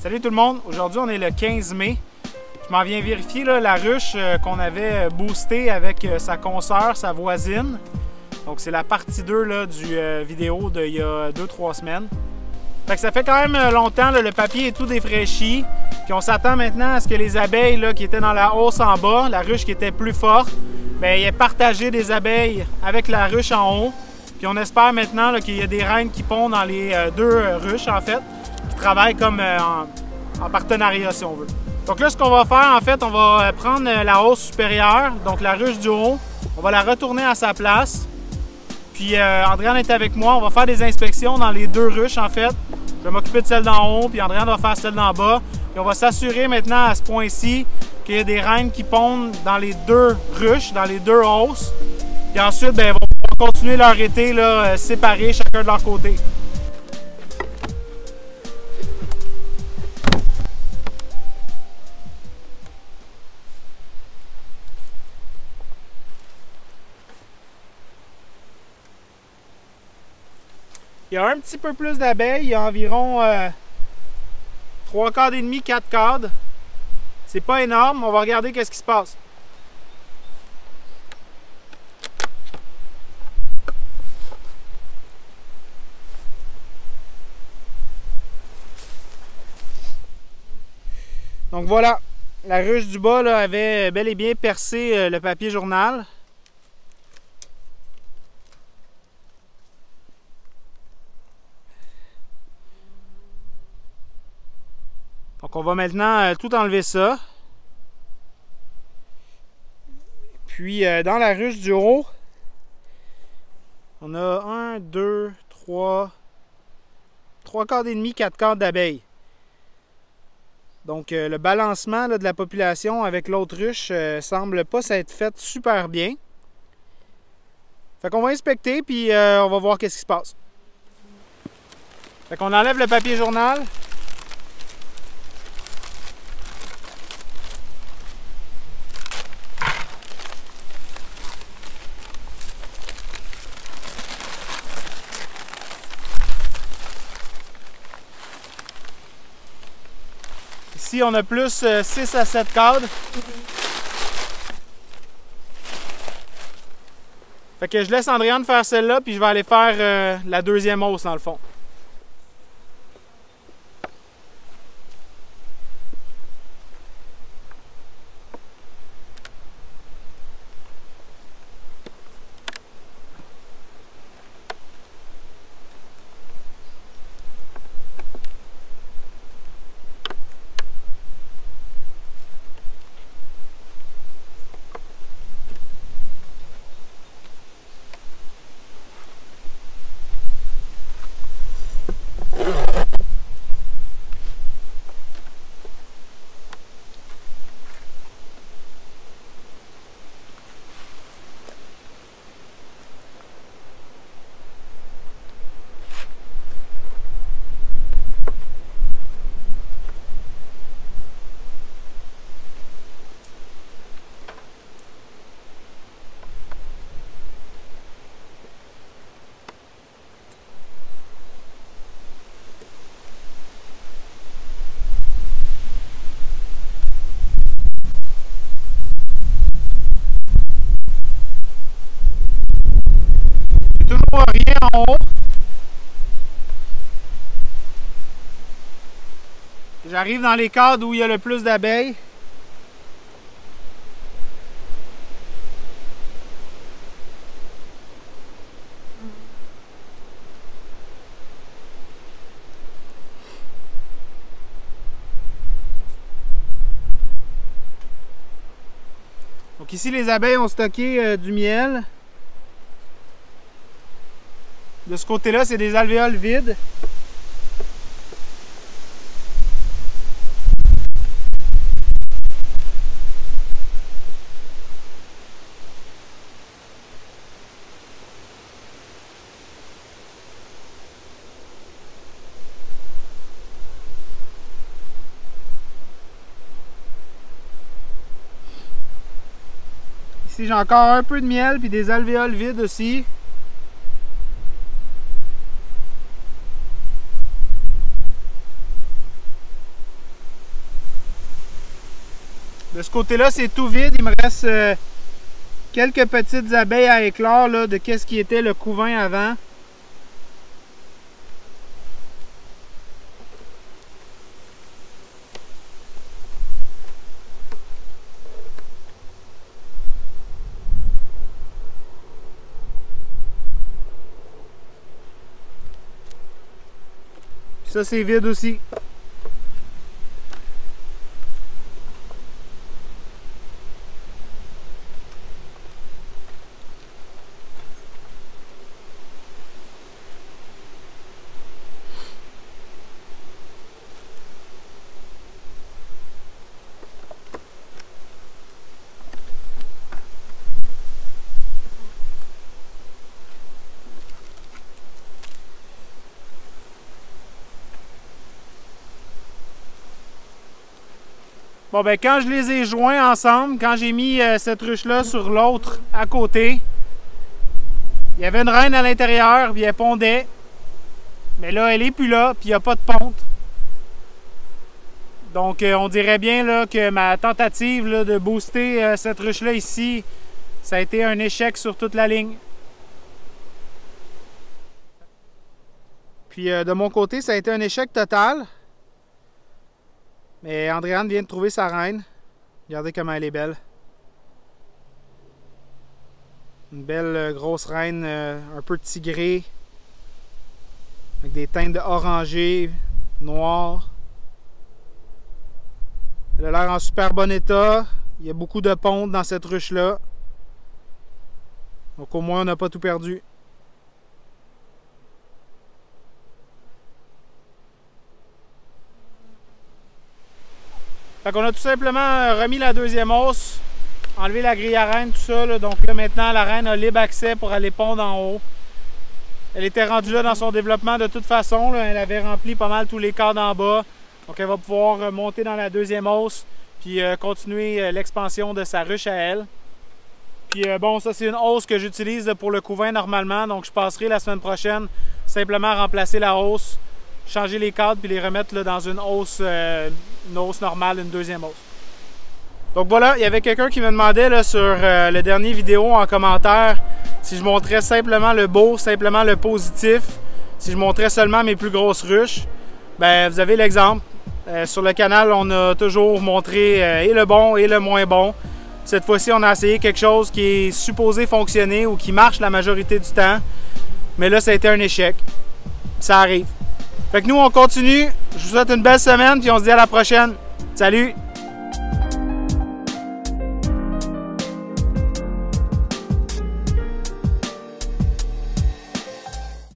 Salut tout le monde, aujourd'hui on est le 15 mai. Je m'en viens vérifier là, la ruche qu'on avait boostée avec sa consoeur, sa voisine. Donc c'est la partie 2 là, du vidéo d'il y a 2-3 semaines. Fait que ça fait quand même longtemps, là, le papier est tout défraîchi. Puis on s'attend maintenant à ce que les abeilles là, qui étaient dans la hausse en bas, la ruche qui était plus forte, bien, il y ait partagé des abeilles avec la ruche en haut. Puis on espère maintenant qu'il y a des reines qui pondent dans les deux ruches en fait, qui travaillent comme en partenariat si on veut. Donc là ce qu'on va faire en fait, on va prendre la hausse supérieure, donc la ruche du haut, on va la retourner à sa place. Puis Andréane est avec moi, on va faire des inspections dans les deux ruches en fait. Je vais m'occuper de celle d'en haut, puis Andréane va faire celle d'en bas. Puis on va s'assurer maintenant à ce point-ci qu'il y a des reines qui pondent dans les deux ruches, dans les deux hausses. Puis ensuite, bien, elles vont continuer leur été là, séparés, chacun de leur côté. Il y a un petit peu plus d'abeilles, il y a environ 3 cadres et demi, 4 cadres. C'est pas énorme, on va regarder qu'est-ce qui se passe. Donc voilà, la ruche du bas là, avait bel et bien percé le papier journal. Donc on va maintenant tout enlever ça. Puis dans la ruche du haut, on a 1, 2, 3 cadres et demi, 4 cadres d'abeilles. Donc le balancement là, de la population avec l'autre ruche semble pas s'être fait super bien. Fait qu'on va inspecter puis on va voir qu'est-ce qui se passe. Fait qu'on enlève le papier journal. Ici, on a plus 6 à 7 cadres. Fait que je laisse Andréane faire celle-là, puis je vais aller faire la deuxième hausse dans le fond. Rien en haut. J'arrive dans les cadres où il y a le plus d'abeilles. Donc ici les abeilles ont stocké du miel. De ce côté-là, c'est des alvéoles vides. Ici, j'ai encore un peu de miel puis des alvéoles vides aussi. De ce côté-là, c'est tout vide. Il me reste quelques petites abeilles à éclore là, de qu'est-ce qui était le couvain avant. Ça, c'est vide aussi. Bon, ben quand je les ai joints ensemble, quand j'ai mis cette ruche-là sur l'autre à côté, il y avait une reine à l'intérieur, puis elle pondait. Mais là, elle n'est plus là, puis il n'y a pas de ponte. Donc, on dirait bien là, que ma tentative là, de booster cette ruche-là ici, ça a été un échec sur toute la ligne. Puis, de mon côté, ça a été un échec total. Mais Andréane vient de trouver sa reine. Regardez comment elle est belle. Une belle grosse reine un peu tigrée. Avec des teintes orangées, noires. Elle a l'air en super bon état. Il y a beaucoup de pontes dans cette ruche-là. Donc au moins on n'a pas tout perdu. Fait qu'on a tout simplement remis la deuxième hausse, enlevé la grille à reine, tout ça. Là. Donc là maintenant la reine a libre accès pour aller pondre en haut. Elle était rendue là dans son développement de toute façon. Là. Elle avait rempli pas mal tous les cadres en bas. Donc elle va pouvoir monter dans la deuxième hausse puis continuer l'expansion de sa ruche à elle. Puis bon, ça c'est une hausse que j'utilise pour le couvain normalement. Donc je passerai la semaine prochaine simplement remplacer la hausse, changer les cadres puis les remettre là, dans une hausse normale, une deuxième hausse. Donc voilà, il y avait quelqu'un qui me demandait là, sur le dernier vidéo en commentaire si je montrais simplement le beau, simplement le positif, si je montrais seulement mes plus grosses ruches. Ben, vous avez l'exemple. Sur le canal, on a toujours montré et le bon et le moins bon. Cette fois-ci, on a essayé quelque chose qui est supposé fonctionner ou qui marche la majorité du temps. Mais là, ça a été un échec. Ça arrive. Fait que nous, on continue. Je vous souhaite une belle semaine puis on se dit à la prochaine. Salut!